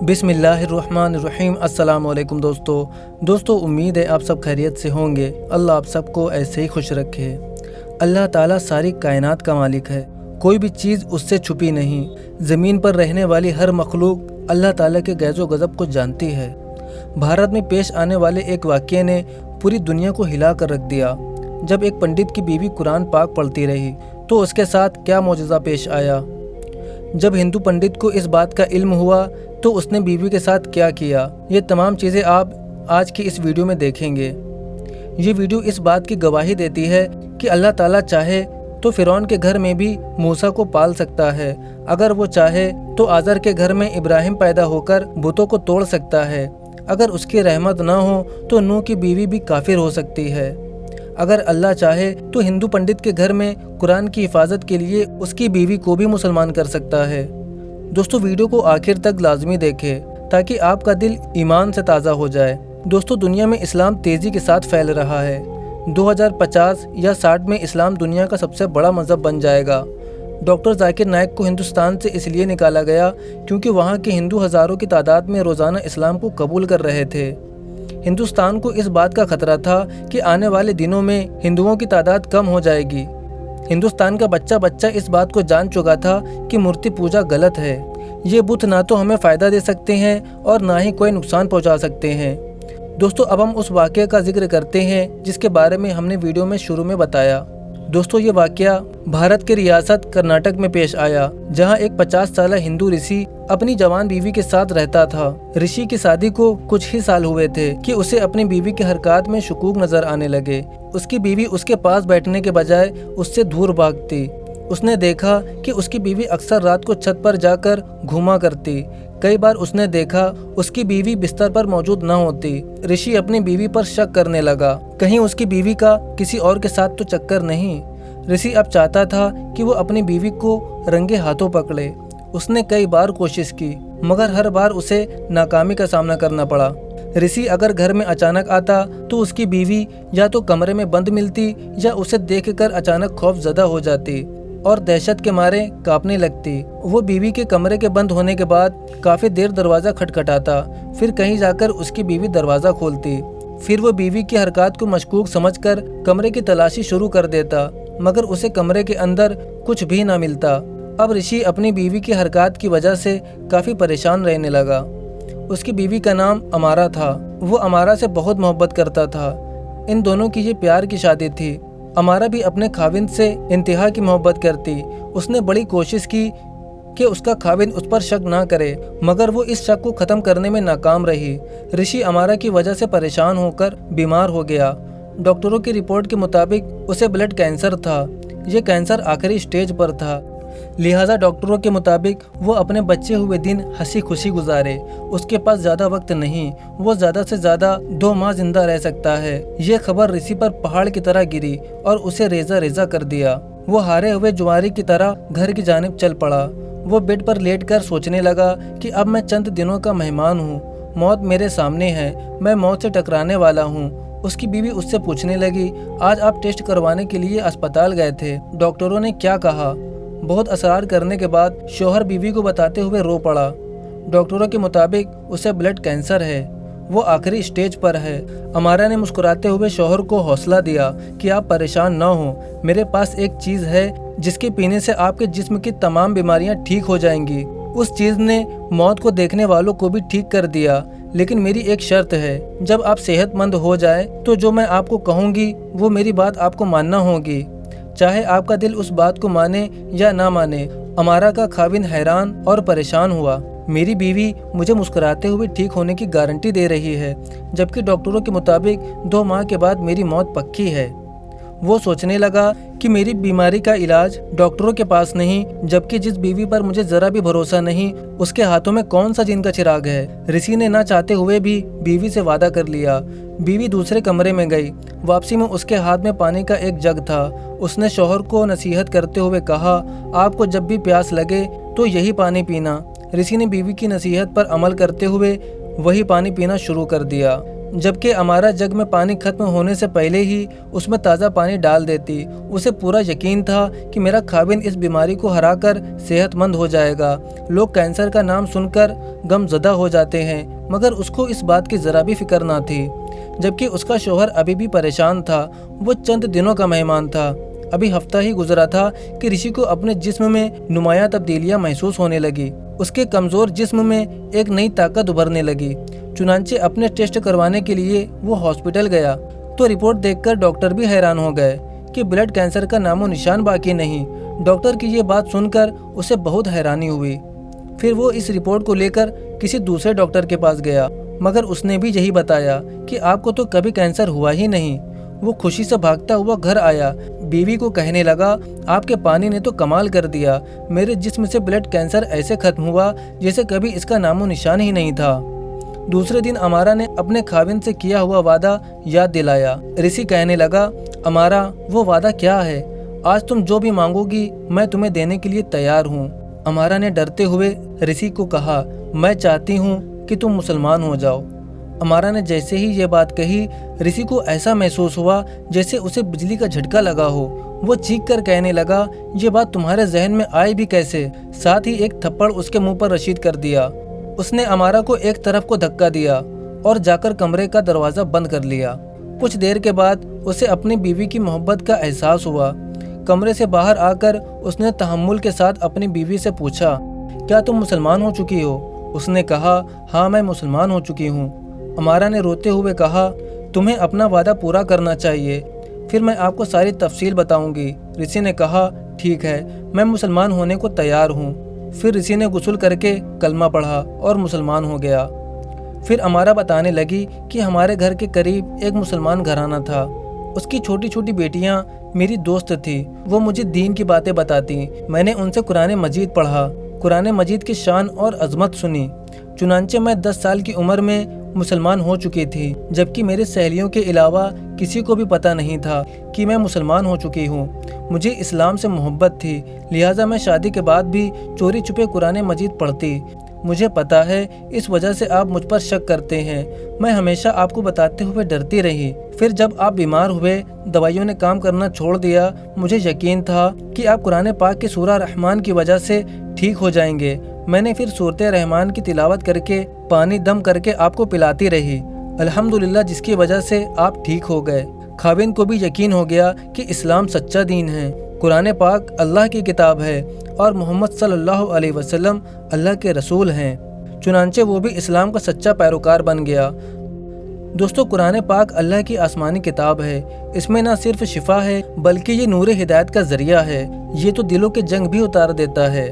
बिस्मिल्लाहिर्रहमानिर्रहीम। अस्सलाम वालेकुम दोस्तों, उम्मीद है आप सब खैरियत से होंगे। अल्लाह आप सबको ऐसे ही खुश रखे। अल्लाह ताला सारी कायनात का मालिक है, कोई भी चीज़ उससे छुपी नहीं। ज़मीन पर रहने वाली हर मखलूक अल्लाह ताला के गैज़ो गज़ब को जानती है। भारत में पेश आने वाले एक वाक़ये ने पूरी दुनिया को हिला कर रख दिया। जब एक पंडित की बीवी कुरान पाक पढ़ती रही तो उसके साथ क्या मौजज़ा पेश आया। जब हिंदू पंडित को इस बात का इल्म हुआ तो उसने बीवी के साथ क्या किया, ये तमाम चीज़ें आप आज की इस वीडियो में देखेंगे। ये वीडियो इस बात की गवाही देती है कि अल्लाह ताला चाहे तो फ़िरौन के घर में भी मूसा को पाल सकता है। अगर वो चाहे तो आज़र के घर में इब्राहिम पैदा होकर बुतों को तोड़ सकता है। अगर उसकी रहमत ना हो तो नूह की बीवी भी काफिर हो सकती है। अगर अल्लाह चाहे तो हिंदू पंडित के घर में कुरान की हिफाजत के लिए उसकी बीवी को भी मुसलमान कर सकता है। दोस्तों, वीडियो को आखिर तक लाजमी देखें ताकि आपका दिल ईमान से ताज़ा हो जाए। दोस्तों, दुनिया में इस्लाम तेज़ी के साथ फैल रहा है। 2050 या 60 में इस्लाम दुनिया का सबसे बड़ा मज़हब बन जाएगा। डॉक्टर जाकिर नाइक को हिंदुस्तान से इसलिए निकाला गया क्योंकि वहाँ के हिंदू हज़ारों की तादाद में रोज़ाना इस्लाम को कबूल कर रहे थे। हिंदुस्तान को इस बात का खतरा था कि आने वाले दिनों में हिंदुओं की तादाद कम हो जाएगी। हिंदुस्तान का बच्चा इस बात को जान चुका था कि मूर्ति पूजा गलत है। ये बुत ना तो हमें फ़ायदा दे सकते हैं और ना ही कोई नुकसान पहुंचा सकते हैं। दोस्तों, अब हम उस वाक़ये का जिक्र करते हैं जिसके बारे में हमने वीडियो में शुरू में बताया। दोस्तों, ये वाक़या भारत के रियासत कर्नाटक में पेश आया, जहां एक 50 साला हिंदू ऋषि अपनी जवान बीवी के साथ रहता था। ऋषि की शादी को कुछ ही साल हुए थे कि उसे अपनी बीवी के हरकत में शकूक नजर आने लगे। उसकी बीवी उसके पास बैठने के बजाय उससे दूर भागती। उसने देखा कि उसकी बीवी अक्सर रात को छत पर जाकर घूमा करती। कई बार उसने देखा उसकी बीवी बिस्तर पर मौजूद न होती। ऋषि अपनी बीवी पर शक करने लगा, कहीं उसकी बीवी का किसी और के साथ तो चक्कर नहीं। ऋषि अब चाहता था कि वो अपनी बीवी को रंगे हाथों पकड़े। उसने कई बार कोशिश की मगर हर बार उसे नाकामी का सामना करना पड़ा। ऋषि अगर घर में अचानक आता तो उसकी बीवी या तो कमरे में बंद मिलती या उसे देखकर अचानक खौफजदा हो जाती और दहशत के मारे कांपने लगती। वो बीवी के कमरे के बंद होने के बाद काफ़ी देर दरवाज़ा खटखटाता, फिर कहीं जाकर उसकी बीवी दरवाज़ा खोलती। फिर वो बीवी की हरकत को मशकूक समझकर कमरे की तलाशी शुरू कर देता, मगर उसे कमरे के अंदर कुछ भी ना मिलता। अब ऋषि अपनी बीवी की हरकत की वजह से काफ़ी परेशान रहने लगा। उसकी बीवी का नाम अमारा था। वो अमारा से बहुत मोहब्बत करता था। इन दोनों की ये प्यार की शादी थी। अमारा भी अपने खाविंद से इंतहा की मोहब्बत करती। उसने बड़ी कोशिश की कि उसका खाविंद उस पर शक ना करे, मगर वो इस शक को ख़त्म करने में नाकाम रही। ऋषि अमारा की वजह से परेशान होकर बीमार हो गया। डॉक्टरों की रिपोर्ट के मुताबिक उसे ब्लड कैंसर था। ये कैंसर आखिरी स्टेज पर था, लिहाजा डॉक्टरों के मुताबिक वो अपने बचे हुए दिन हंसी खुशी गुजारे। उसके पास ज़्यादा वक्त नहीं, वो ज़्यादा से ज़्यादा 2 माह जिंदा रह सकता है। ये खबर ऋषि पर पहाड़ की तरह गिरी और उसे रेजा रेजा कर दिया। वो हारे हुए जुआरी की तरह घर की जानिब चल पड़ा। वो बेड पर लेटकर सोचने लगा कि अब मैं चंद दिनों का मेहमान हूँ, मौत मेरे सामने है, मैं मौत से टकराने वाला हूँ। उसकी बीवी उससे पूछने लगी, आज आप टेस्ट करवाने के लिए अस्पताल गए थे, डॉक्टरों ने क्या कहा? बहुत असरार करने के बाद शौहर बीवी को बताते हुए रो पड़ा। डॉक्टरों के मुताबिक उसे ब्लड कैंसर है, वो आखिरी स्टेज पर है। अमारा ने मुस्कुराते हुए शौहर को हौसला दिया कि आप परेशान न हो, मेरे पास एक चीज़ है जिसके पीने से आपके जिस्म की तमाम बीमारियां ठीक हो जाएंगी। उस चीज़ ने मौत को देखने वालों को भी ठीक कर दिया, लेकिन मेरी एक शर्त है, जब आप सेहतमंद हो जाए तो जो मैं आपको कहूँगी वो मेरी बात आपको मानना होगी, चाहे आपका दिल उस बात को माने या ना माने। अमारा का खाविंद हैरान और परेशान हुआ। मेरी बीवी मुझे मुस्कुराते हुए ठीक होने की गारंटी दे रही है, जबकि डॉक्टरों के मुताबिक 2 माह के बाद मेरी मौत पक्की है। वो सोचने लगा कि मेरी बीमारी का इलाज डॉक्टरों के पास नहीं, जबकि जिस बीवी पर मुझे जरा भी भरोसा नहीं उसके हाथों में कौन सा जिन का चिराग है। ऋषि ने ना चाहते हुए भी बीवी से वादा कर लिया। बीवी दूसरे कमरे में गई। वापसी में उसके हाथ में पानी का एक जग था। उसने शौहर को नसीहत करते हुए कहा, आपको जब भी प्यास लगे तो यही पानी पीना। ऋषि ने बीवी की नसीहत पर अमल करते हुए वही पानी पीना शुरू कर दिया। जबकि अमारा जग में पानी खत्म होने से पहले ही उसमें ताज़ा पानी डाल देती। उसे पूरा यकीन था कि मेरा खाविन इस बीमारी को हराकर सेहतमंद हो जाएगा। लोग कैंसर का नाम सुनकर गमज़दा हो जाते हैं, मगर उसको इस बात की ज़रा भी फिक्र ना थी। जबकि उसका शौहर अभी भी परेशान था। वो चंद दिनों का मेहमान था। अभी हफ्ता ही गुजरा था कि ऋषि को अपने जिस्म में नुमायां तब्दीलियां महसूस होने लगी। उसके कमज़ोर जिस्म में एक नई ताकत उभरने लगी। चुनांचे अपने टेस्ट करवाने के लिए वो हॉस्पिटल गया तो रिपोर्ट देखकर डॉक्टर भी हैरान हो गए कि ब्लड कैंसर का नामो निशान बाकी नहीं। डॉक्टर की ये बात सुनकर उसे बहुत हैरानी हुई। फिर वो इस रिपोर्ट को लेकर किसी दूसरे डॉक्टर के पास गया, मगर उसने भी यही बताया कि आपको तो कभी कैंसर हुआ ही नहीं। वो खुशी से भागता हुआ घर आया। बीवी को कहने लगा, आपके पानी ने तो कमाल कर दिया। मेरे जिस्म से ब्लड कैंसर ऐसे खत्म हुआ जैसे कभी इसका नामो निशान ही नहीं था। दूसरे दिन अमारा ने अपने खाविन से किया हुआ वादा याद दिलाया। ऋषि कहने लगा, अमारा वो वादा क्या है? आज तुम जो भी मांगोगी मैं तुम्हें देने के लिए तैयार हूँ। अमारा ने डरते हुए ऋषि को कहा, मैं चाहती हूँ कि तुम मुसलमान हो जाओ। अमारा ने जैसे ही ये बात कही, ऋषि को ऐसा महसूस हुआ जैसे उसे बिजली का झटका लगा हो। वो चीख कर कहने लगा, ये बात तुम्हारे जहन में आई भी कैसे? साथ ही एक थप्पड़ उसके मुंह पर रशीद कर दिया। उसने अमारा को एक तरफ को धक्का दिया और जाकर कमरे का दरवाज़ा बंद कर लिया। कुछ देर के बाद उसे अपनी बीवी की मोहब्बत का एहसास हुआ। कमरे से बाहर आकर उसने तहम्मुल के साथ अपनी बीवी से पूछा, क्या तुम मुसलमान हो चुकी हो? उसने कहा, हाँ मैं मुसलमान हो चुकी हूँ। अमारा ने रोते हुए कहा, तुम्हें अपना वादा पूरा करना चाहिए, फिर मैं आपको सारी तफसील बताऊंगी। ऋषि ने कहा, ठीक है, मैं मुसलमान होने को तैयार हूँ। फिर ऋषि ने गुस्ल करके कलमा पढ़ा और मुसलमान हो गया। फिर अमारा बताने लगी कि हमारे घर के करीब एक मुसलमान घराना था। उसकी छोटी छोटी बेटियां मेरी दोस्त थी। वो मुझे दीन की बातें बताती। मैंने उनसे कुरान मजीद पढ़ा, कुरान मजीद की शान और अजमत सुनी। चुनांचे मैं 10 साल की उम्र में मुसलमान हो चुकी थी, जबकि मेरी सहेलियों के अलावा किसी को भी पता नहीं था कि मैं मुसलमान हो चुकी हूँ। मुझे इस्लाम से मोहब्बत थी, लिहाजा मैं शादी के बाद भी चोरी छुपे कुरान मजीद पढ़ती। मुझे पता है इस वजह से आप मुझ पर शक करते हैं। मैं हमेशा आपको बताते हुए डरती रही। फिर जब आप बीमार हुए, दवाइयों ने काम करना छोड़ दिया, मुझे यकीन था कि आप कुरान पाक की सूरह रहमान की वजह से ठीक हो जाएंगे। मैंने फिर सूरत रहमान की तिलावत करके पानी दम करके आपको पिलाती रही। अल्हम्दुलिल्लाह, जिसकी वजह से आप ठीक हो गए। खाविन को भी यकीन हो गया कि इस्लाम सच्चा दीन है, कुरान पाक अल्लाह की किताब है और मोहम्मद सल्लल्लाहु अलैहि वसल्लम अल्लाह के रसूल हैं। चुनांचे वो भी इस्लाम का सच्चा पैरोकार बन गया। दोस्तों, कुरान पाक अल्लाह की आसमानी किताब है। इसमें न सिर्फ शिफा है बल्कि ये नूर हिदायत का जरिया है। ये तो दिलों के जंग भी उतार देता है।